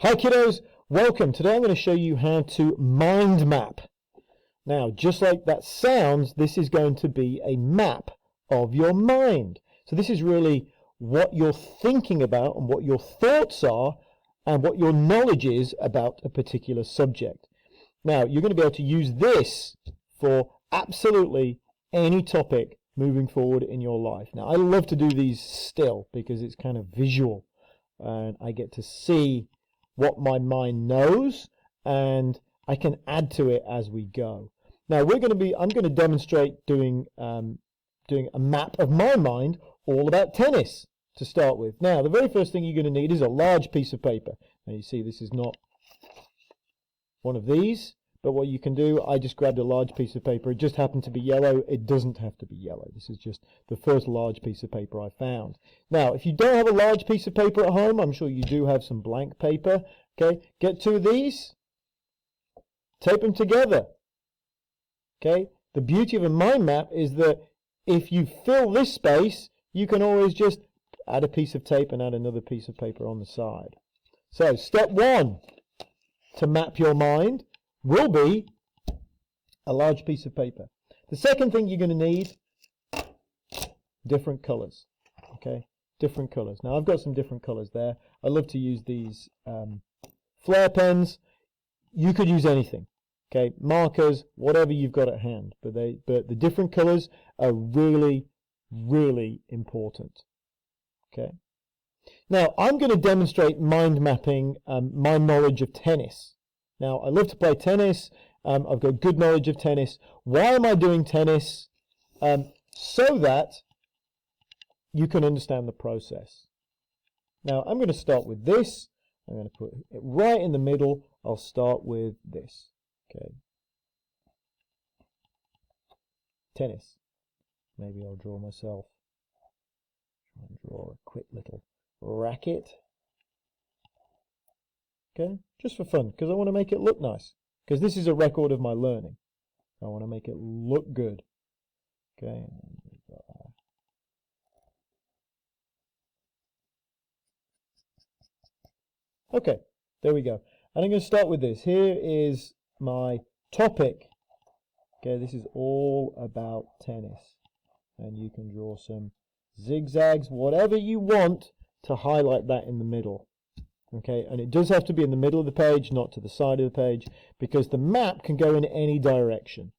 Hi kiddos, welcome. Today I'm going to show you how to mind map. Now, just like that sounds, this is going to be a map of your mind. So this is really what you're thinking about and what your thoughts are and what your knowledge is about a particular subject. Now, you're going to be able to use this for absolutely any topic moving forward in your life. Now, I love to do these still because it's kind of visual and I get to see what my mind knows, and I can add to it as we go. Now I'm going to demonstrate doing a map of my mind all about tennis to start with. Now the very first thing you're going to need is a large piece of paper. Now you see this is not one of these, but what you can do, I just grabbed a large piece of paper. It just happened to be yellow. It doesn't have to be yellow. This is just the first large piece of paper I found. Now, if you don't have a large piece of paper at home, I'm sure you do have some blank paper. Okay, get two of these, tape them together. Okay, the beauty of a mind map is that if you fill this space, you can always just add a piece of tape and add another piece of paper on the side. So, step one to map your mind will be a large piece of paper. The second thing you're going to need, different colors. Okay, different colors. Now I've got some different colors there. I love to use these flare pens. You could use anything. Okay, markers, whatever you've got at hand. But the different colors are really, really important. Okay. Now I'm going to demonstrate mind mapping my knowledge of tennis. Now, I love to play tennis. I've got good knowledge of tennis. Why am I doing tennis? So that you can understand the process. Now, I'm going to start with this. I'm going to put it right in the middle. I'll start with this. Okay. Tennis. Maybe I'll draw myself. Try and draw a quick little racket. Okay, just for fun, because I want to make it look nice. Because this is a record of my learning. I want to make it look good. Okay. Okay, there we go. And I'm going to start with this. Here is my topic. Okay, this is all about tennis. And you can draw some zigzags, whatever you want to highlight that in the middle. Okay, and it does have to be in the middle of the page, not to the side of the page, because the map can go in any direction.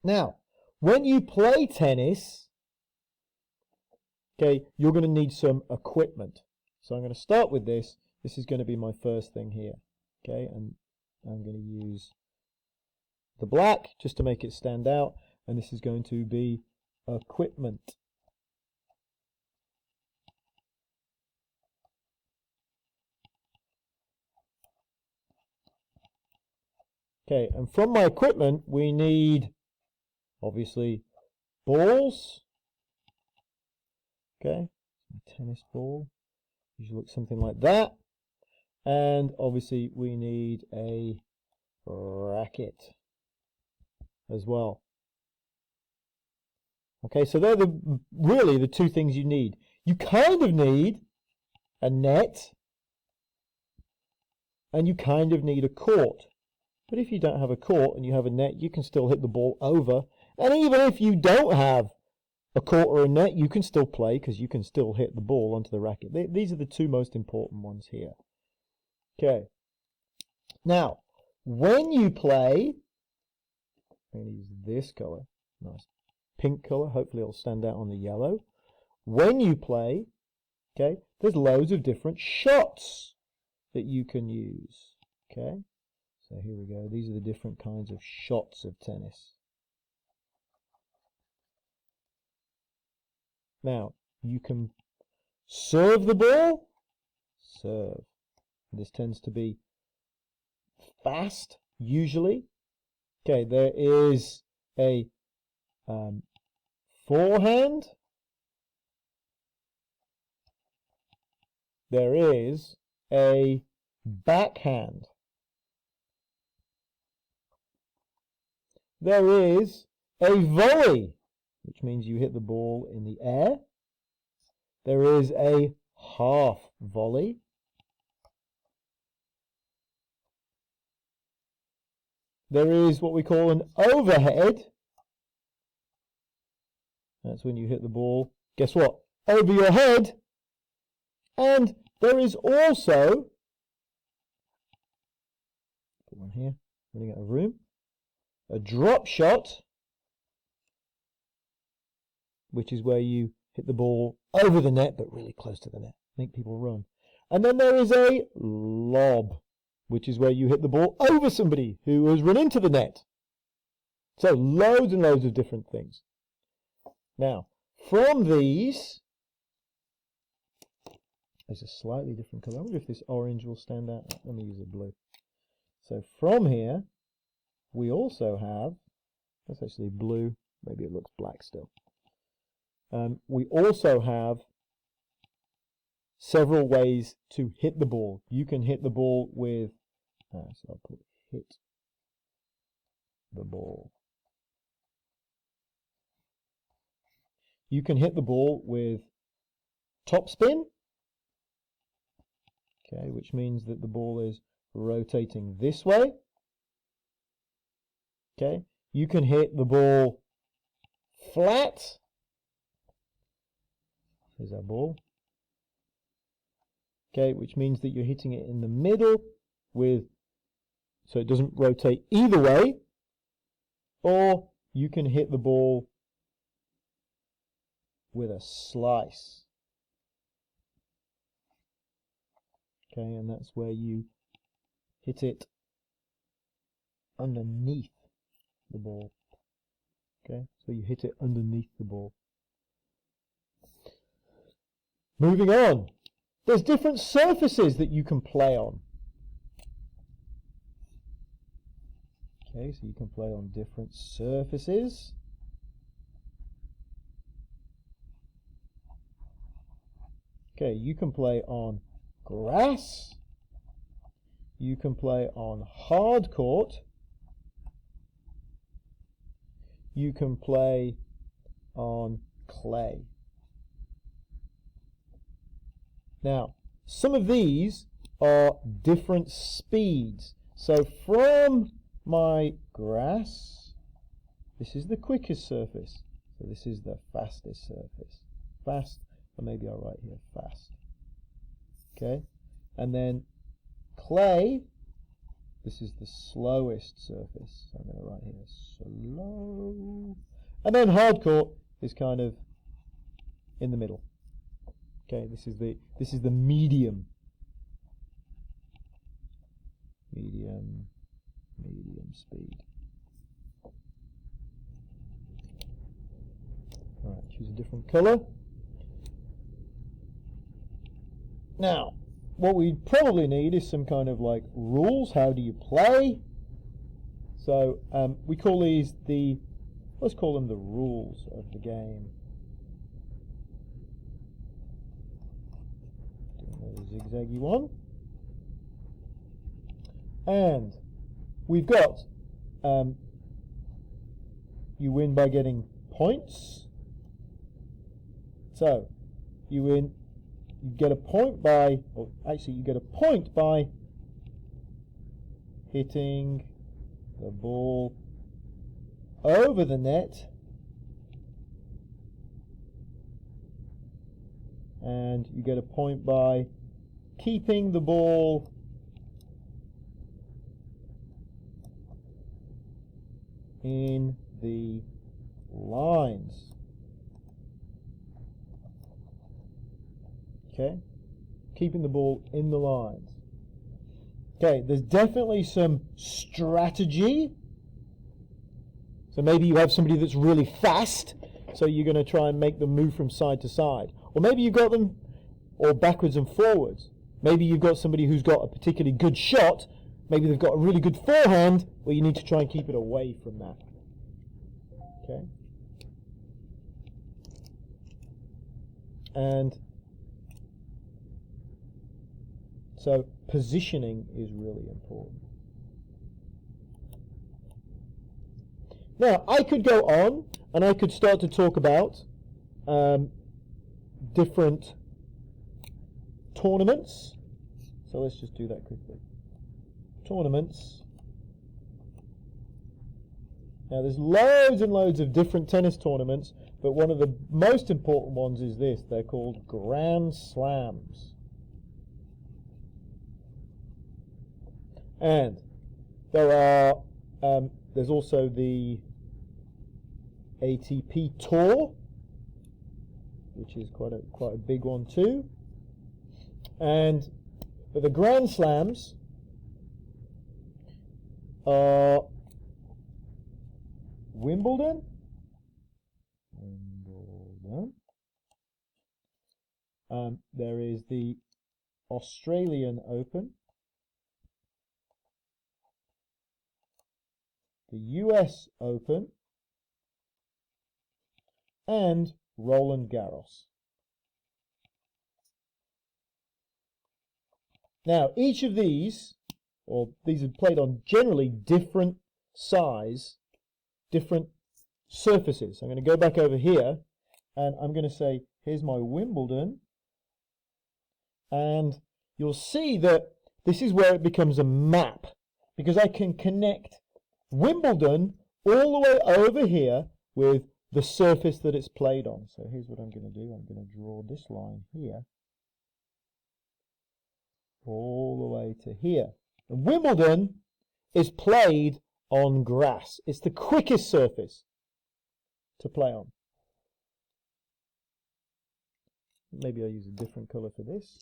Now, when you play tennis, okay, you're going to need some equipment. So I'm going to start with this. This is going to be my first thing here. Okay, and I'm going to use the black just to make it stand out, and this is going to be equipment. Okay, and from my equipment, we need, obviously, balls. Okay, tennis ball. Usually looks something like that. And obviously, we need a racket as well. Okay, so they're really the two things you need. You kind of need a net, and you kind of need a court. But if you don't have a court and you have a net, you can still hit the ball over. And even if you don't have a court or a net, you can still play because you can still hit the ball onto the racket. These are the two most important ones here. Okay. Now, when you play, I'm going to use this color, nice pink color. Hopefully it'll stand out on the yellow. When you play, okay, there's loads of different shots that you can use. Okay. So here we go. These are the different kinds of shots of tennis. Now, you can serve the ball. Serve. This tends to be fast, usually. Okay, there is a forehand. There is a backhand. There is a volley, which means you hit the ball in the air. There is a half volley. there is what we call an overhead. That's when you hit the ball, guess what? Over your head. And there is also, put one here, running out of room, a drop shot, which is where you hit the ball over the net, but really close to the net, make people run. And then there is a lob, which is where you hit the ball over somebody who has run into the net. So loads and loads of different things. Now, from these, there's a slightly different color. I wonder if this orange will stand out. Let me use a blue. So from here, we also have, that's actually blue, maybe it looks black still. We also have several ways to hit the ball. You can hit the ball with, so I'll put hit the ball. You can hit the ball with topspin, okay, which means that the ball is rotating this way. Okay, you can hit the ball flat. Here's our ball. Okay, which means that you're hitting it in the middle with, so it doesn't rotate either way. Or you can hit the ball with a slice. Okay, and that's where you hit it underneath the ball. Okay, so you hit it underneath the ball. Moving on, there's different surfaces that you can play on. Okay, so you can play on different surfaces. Okay, you can play on grass. You can play on hard court. You can play on clay. Now, some of these are different speeds. So from my grass, this is the quickest surface. So this is the fastest surface. Fast, or maybe I'll write here fast. Okay, and then clay, this is the slowest surface. So I'm going to write here slow. And then hard court is kind of in the middle. Okay, this is the medium speed. All right, choose a different color. Now, what we probably need is some kind of like rules. How do you play? So we call these let's call them the rules of the game. Zigzaggy one, and we've got you win by getting points. So you get a point by, or actually you get a point by hitting the ball over the net, and you get a point by keeping the ball in the lines. Okay, keeping the ball in the lines. Okay, there's definitely some strategy. So maybe you have somebody that's really fast, so you're going to try and make them move from side to side. Or maybe you've got them or backwards and forwards. Maybe you've got somebody who's got a particularly good shot. Maybe they've got a really good forehand, well, you need to try and keep it away from that. Okay. And so positioning is really important. Now, I could go on and I could start to talk about different tournaments. So let's just do that quickly. Tournaments. Now there's loads and loads of different tennis tournaments, but one of the most important ones is this. They're called Grand Slams. And there are there's also the ATP Tour, which is quite a big one too. And the Grand Slams are Wimbledon, there is the Australian Open, the US Open, and Roland Garros. Now, each of these, or these are played on generally different size, different surfaces. I'm going to go back over here, and I'm going to say, here's my Wimbledon, and you'll see that this is where it becomes a map, because I can connect Wimbledon all the way over here with the surface that it's played on. So here's what I'm going to do. I'm going to draw this line here all the way to here. And Wimbledon is played on grass. It's the quickest surface to play on. Maybe I'll use a different color for this.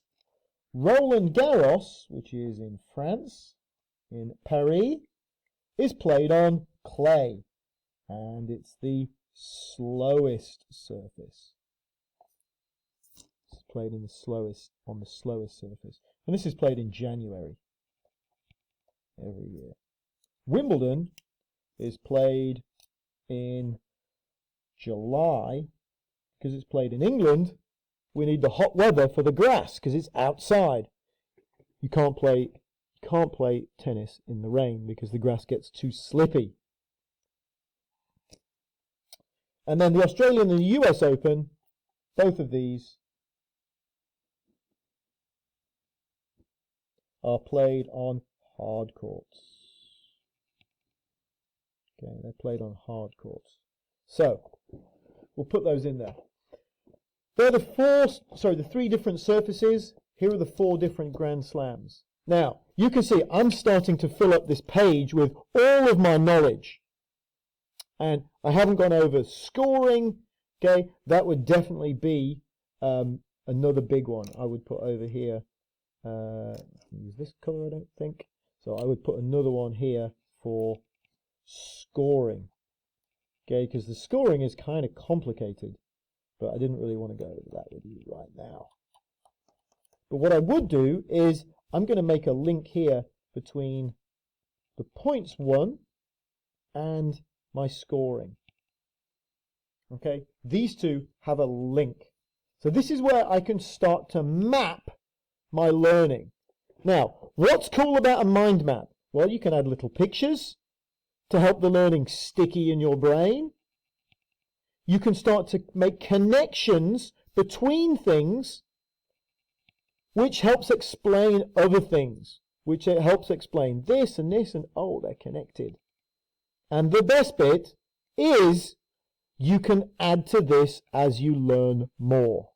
Roland Garros, which is in France, in Paris, is played on clay, and it's the slowest surface. It's played on the slowest surface. And this is played in January every year. Wimbledon is played in July. Because it's played in England, we need the hot weather for the grass because it's outside. You can't play tennis in the rain because the grass gets too slippy. And then the Australian and the US Open, both of these are played on hard courts. Okay, they're played on hard courts. So, we'll put those in there. There are the three different surfaces. Here are the 4 different Grand Slams. Now, you can see I'm starting to fill up this page with all of my knowledge. And I haven't gone over scoring. Okay, that would definitely be another big one I would put over here. Use this color, I don't think. So I would put another one here for scoring. Okay, because the scoring is kind of complicated, but I didn't really want to go over that with you right now. But what I would do is I'm going to make a link here between the points won and my scoring. Okay, these two have a link. So this is where I can start to map my learning. Now, what's cool about a mind map? Well, you can add little pictures to help the learning sticky in your brain. You can start to make connections between things, which helps explain other things, which it helps explain this, and oh, they're connected. And the best bit is you can add to this as you learn more.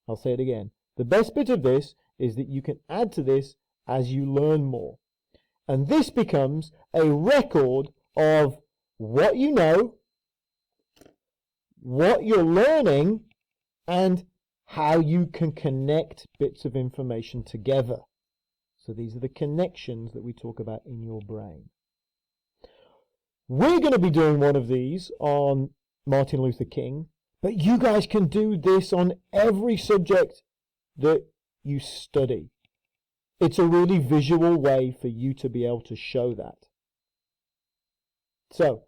I'll say it again. The best bit of this is that you can add to this as you learn more. And this becomes a record of what you know, what you're learning, and how you can connect bits of information together. So these are the connections that we talk about in your brain. We're going to be doing one of these on Martin Luther King, but you guys can do this on every subject that you study. It's a really visual way for you to be able to show that. So,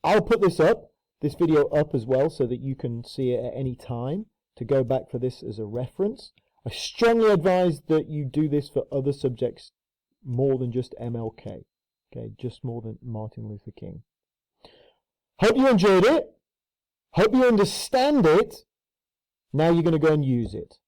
I'll put this video up as well, so that you can see it at any time to go back for this as a reference. I strongly advise that you do this for other subjects more than just MLK. Okay, just more than Martin Luther King. Hope you enjoyed it. Hope you understand it. Now you're going to go and use it.